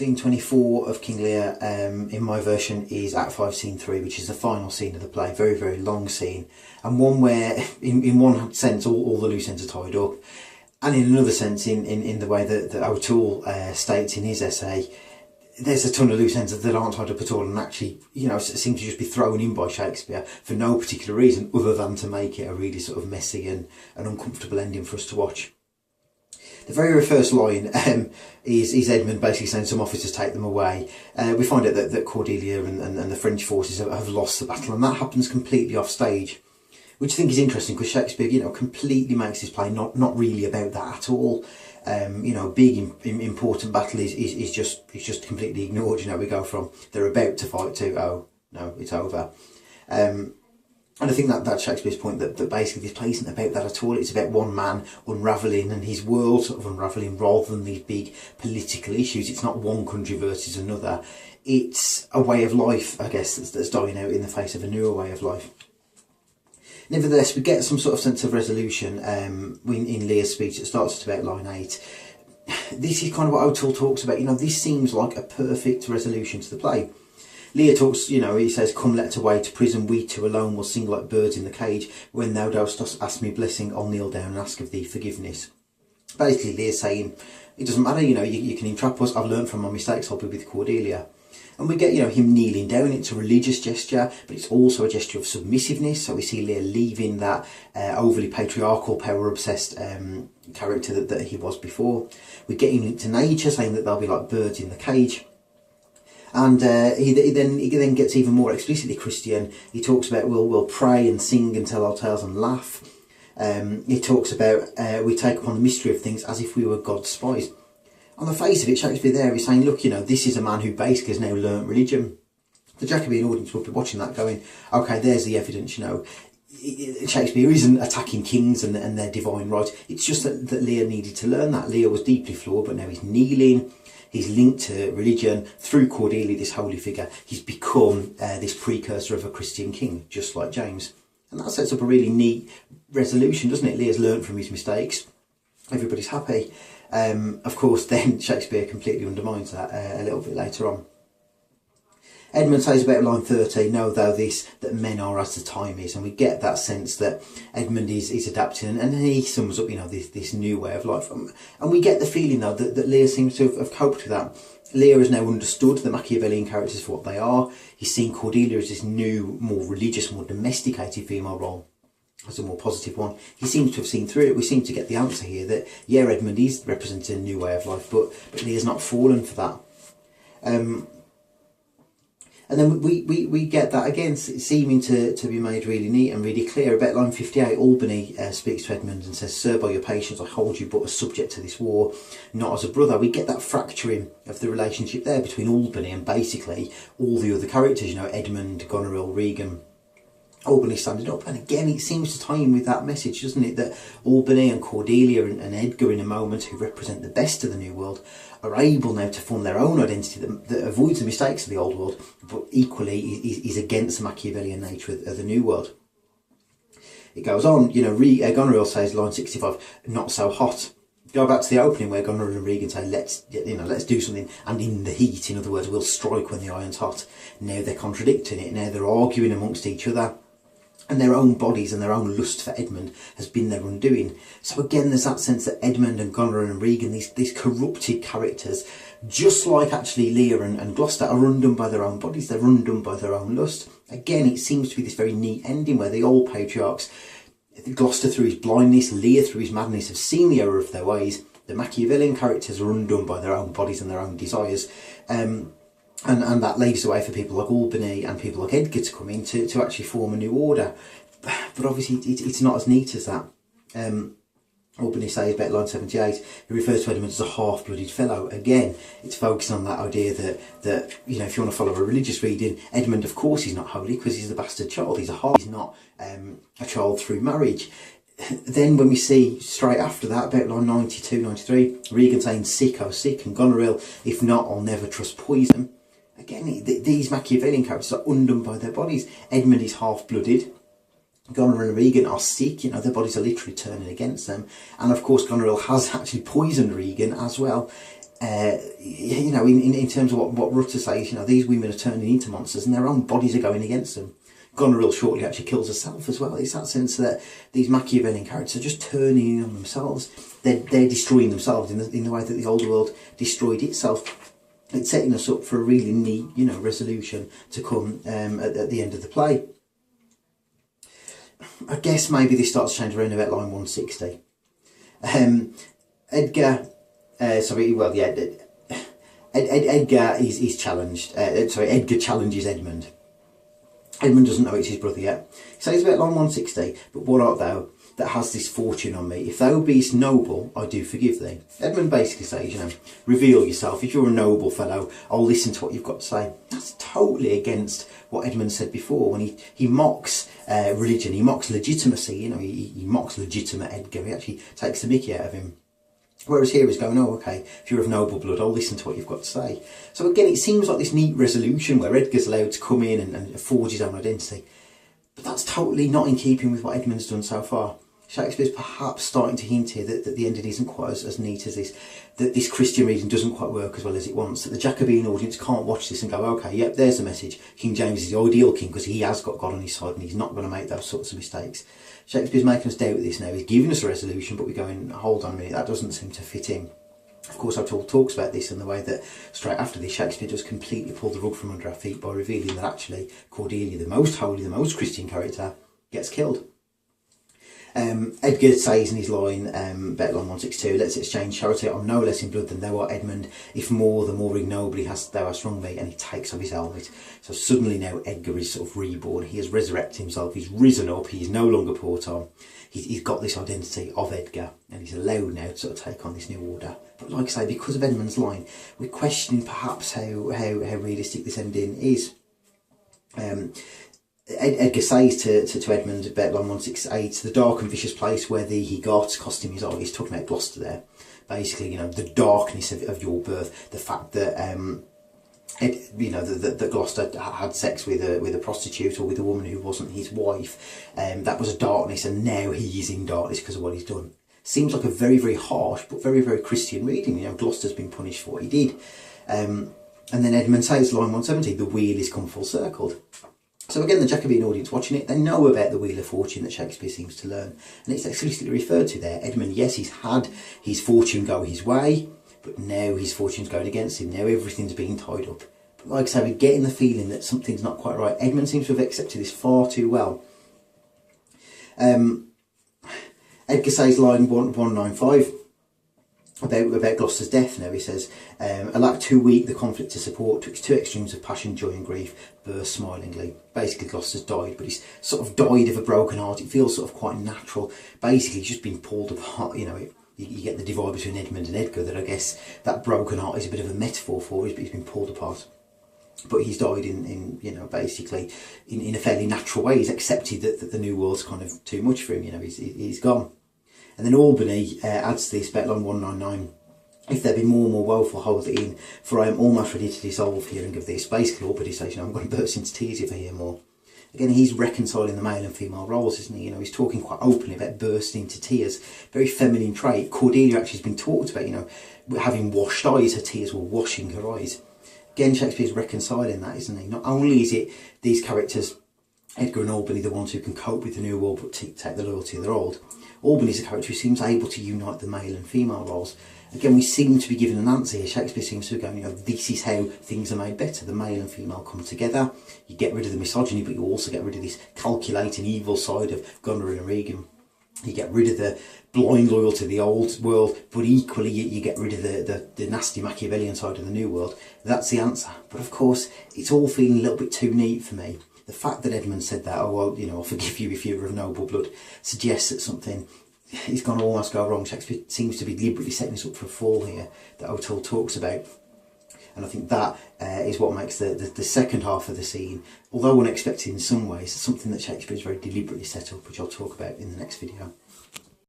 Scene 24 of King Lear, in my version, is Act 5, Scene 3, which is the final scene of the play. Very, very long scene, and one where, in one sense, all the loose ends are tied up, and in another sense, in the way that O'Toole states in his essay, there's a ton of loose ends that aren't tied up at all, and actually, seem to just be thrown in by Shakespeare for no particular reason other than to make it a really sort of messy and uncomfortable ending for us to watch. The very first line is Edmund basically saying some officers take them away. We find out that Cordelia and the French forces have lost the battle, and that happens completely off stage, which I think is interesting because Shakespeare, completely makes this play not really about that at all. Big important battle is just completely ignored. We go from they're about to fight to, oh no, it's over. And I think that's Shakespeare's point, that basically this play isn't about that at all. It's about one man unravelling and his world sort of unravelling rather than these big political issues. It's not one country versus another. It's a way of life, I guess, that's dying out in the face of a newer way of life. Nevertheless, we get some sort of sense of resolution in Lear's speech. It starts at about line 8. This is kind of what O'Toole talks about. This seems like a perfect resolution to the play. Lear talks, he says, "Come, let us away to prison, we two alone will sing like birds in the cage. When thou dost ask me blessing, I'll kneel down and ask of thee forgiveness." Basically, Lear's saying, it doesn't matter, you can entrap us, I've learned from my mistakes, I'll be with Cordelia. And we get, him kneeling down. It's a religious gesture, but it's also a gesture of submissiveness. So we see Lear leaving that overly patriarchal, power-obsessed character that he was before. We get him linked to nature, saying that they'll be like birds in the cage. And he then gets even more explicitly Christian. He talks about we'll pray and sing and tell our tales and laugh. He talks about we take upon the mystery of things as if we were God's spies. On the face of it, Shakespeare there is saying, look, this is a man who basically has now learnt religion. The Jacobean audience will be watching that going, okay, there's the evidence, Shakespeare isn't attacking kings and their divine rights. It's just that Lear needed to learn that. Lear was deeply flawed, but now he's kneeling. He's linked to religion through Cordelia, this holy figure. He's become this precursor of a Christian king, just like James. And that sets up a really neat resolution, doesn't it? Lear's learned from his mistakes. Everybody's happy. Of course, then Shakespeare completely undermines that a little bit later on. Edmund says about line 30, "Know thou this, that men are as the time is," and we get that sense that Edmund is adapting, and he sums up, this new way of life. And we get the feeling, though, that Lear seems to have coped with that. Lear has now understood the Machiavellian characters for what they are. He's seen Cordelia as this new, more religious, more domesticated female role, as a more positive one. He seems to have seen through it. We seem to get the answer here that, yeah, Edmund is representing a new way of life, but Lear's not fallen for that. And then we get that again, seeming to be made really neat and really clear. About line 58, Albany speaks to Edmund and says, "Sir, by your patience, I hold you but as subject to this war, not as a brother." We get that fracturing of the relationship there between Albany and basically all the other characters, Edmund, Goneril, Regan. Albany standing up, and again it seems to tie in with that message, doesn't it, that Albany and Cordelia and Edgar, in a moment, who represent the best of the new world, are able now to form their own identity that avoids the mistakes of the old world, but equally is against the Machiavellian nature of the new world. It goes on, Goneril says, line 65, "Not so hot." Go back to the opening where Goneril and Regan say, let's do something, and in the heat, in other words, we'll strike when the iron's hot. Now they're contradicting it, now they're arguing amongst each other. And their own bodies and their own lust for Edmund has been their undoing. So again, there's that sense that Edmund and Goneril and Regan, these corrupted characters, just like actually Lear and Gloucester, are undone by their own bodies, they're undone by their own lust. Again, it seems to be this very neat ending where the old patriarchs, Gloucester through his blindness, Lear through his madness, have seen the error of their ways. The Machiavellian characters are undone by their own bodies and their own desires. And that leaves the way for people like Albany and people like Edgar to come in to actually form a new order. But obviously it's not as neat as that. Albany says about line 78, he refers to Edmund as a half-blooded fellow. Again, it's focusing on that idea that if you want to follow a religious reading, Edmund, of course, he's not holy because he's the bastard child. He's he's not a child through marriage. Then when we see straight after that, about line 92, 93, Regan saying, "Sick, oh sick," and Goneril, "If not, I'll never trust poison." Again, these Machiavellian characters are undone by their bodies. Edmund is half-blooded. Goneril and Regan are sick, their bodies are literally turning against them. And of course, Goneril has actually poisoned Regan as well. you know, in terms of what Rutter says, you know, these women are turning into monsters and their own bodies are going against them. Goneril shortly actually kills herself as well. It's that sense that these Machiavellian characters are just turning in on themselves. They're destroying themselves in the way that the old world destroyed itself. It's setting us up for a really neat, you know, resolution to come at the end of the play. I guess maybe this starts to change around about line 160. Edgar is challenged. Edgar challenges Edmund. Edmund doesn't know it's his brother yet. He says about line 160, but what art thou that has this fortune on me? If thou beest noble, I do forgive thee. Edmund basically says, you know, reveal yourself. If you're a noble fellow, I'll listen to what you've got to say. That's totally against what Edmund said before when he mocks religion, he mocks legitimacy, you know, he mocks legitimate Edgar. He actually takes the mickey out of him. Whereas here he's going, oh, okay, if you're of noble blood, I'll listen to what you've got to say. So again, it seems like this neat resolution where Edgar's allowed to come in and forge his own identity. But that's totally not in keeping with what Edmund's done so far. Shakespeare's perhaps starting to hint here that the ending isn't quite as neat as this, that this Christian reading doesn't quite work as well as it wants, that the Jacobean audience can't watch this and go, okay, yep, there's the message. King James is the ideal king because he has got God on his side and he's not going to make those sorts of mistakes. Shakespeare's making us doubt this now. He's giving us a resolution, but we're going, hold on a minute, that doesn't seem to fit in. Of course, O'Toole talks about this and the way that straight after this, Shakespeare just completely pulled the rug from under our feet by revealing that actually Cordelia, the most holy, the most Christian character, gets killed. Edgar says in his line, bet line 162, let's exchange charity. I'm no less in blood than thou art, Edmund. If more, the more ignobly thou hast wronged me. And he takes off his helmet. So suddenly now Edgar is sort of reborn. He has resurrected himself. He's risen up. He's no longer poor Tom. He's got this identity of Edgar, and he's allowed now to sort of take on this new order. But like I say, because of Edmund's line, we're questioning perhaps how realistic this ending is. Edgar says to Edmund about line 168, the dark and vicious place where thee he got cost him his eye. He's talking about Gloucester there. Basically, you know, the darkness of your birth, the fact that that Gloucester had sex with a prostitute or with a woman who wasn't his wife. That was a darkness, and now he is in darkness because of what he's done. Seems like a very, very harsh but very, very Christian reading. You know, Gloucester's been punished for what he did. And then Edmund says, line 170, the wheel is come full circled. So again, the Jacobean audience watching it, they know about the Wheel of Fortune that Shakespeare seems to learn. And it's explicitly referred to there. Edmund, yes, he's had his fortune go his way, but now his fortune's going against him. Now everything's being tied up. But like I say, we're getting the feeling that something's not quite right. Edmund seems to have accepted this far too well. Edgar says line 195 about Gloucester's death now. He says, alack too weak the conflict to support, twixt two extremes of passion, joy and grief, burst smilingly. Basically Gloucester's died, but he's sort of died of a broken heart. It feels sort of quite natural. Basically he's just been pulled apart, you know. You get the divide between Edmund and Edgar, that I guess that broken heart is a bit of a metaphor for. He's been pulled apart. But he's died in you know, basically in a fairly natural way. He's accepted that the new world's kind of too much for him, you know, he's gone. And then Albany adds to this, bet line 199, if there be more woeful, hold it in, for I am almost ready to dissolve hearing of this. Basically Albany says, you know, I'm going to burst into tears if I hear more. Again, he's reconciling the male and female roles, isn't he? You know, he's talking quite openly about bursting into tears. Very feminine trait. Cordelia actually has been talked about, you know, having washed eyes, her tears were washing her eyes. Again, Shakespeare's reconciling that, isn't he? Not only is it these characters, Edgar and Albany, the ones who can cope with the new world but take the loyalty of their old. Albany's a character who seems able to unite the male and female roles. Again, we seem to be given an answer here. Shakespeare seems to be going, you know, this is how things are made better. The male and female come together. You get rid of the misogyny, but you also get rid of this calculating evil side of Goneril and Regan. You get rid of the blind loyalty to the old world, but equally you get rid of the nasty Machiavellian side of the new world. That's the answer. But of course, it's all feeling a little bit too neat for me. The fact that Edmund said that, oh, well, you know, I'll forgive you if you're of noble blood, suggests that something is going to almost go wrong. Shakespeare seems to be deliberately setting us up for a fall here that O'Toole talks about. And I think that is what makes the second half of the scene, although unexpected in some ways, something that Shakespeare has very deliberately set up, which I'll talk about in the next video.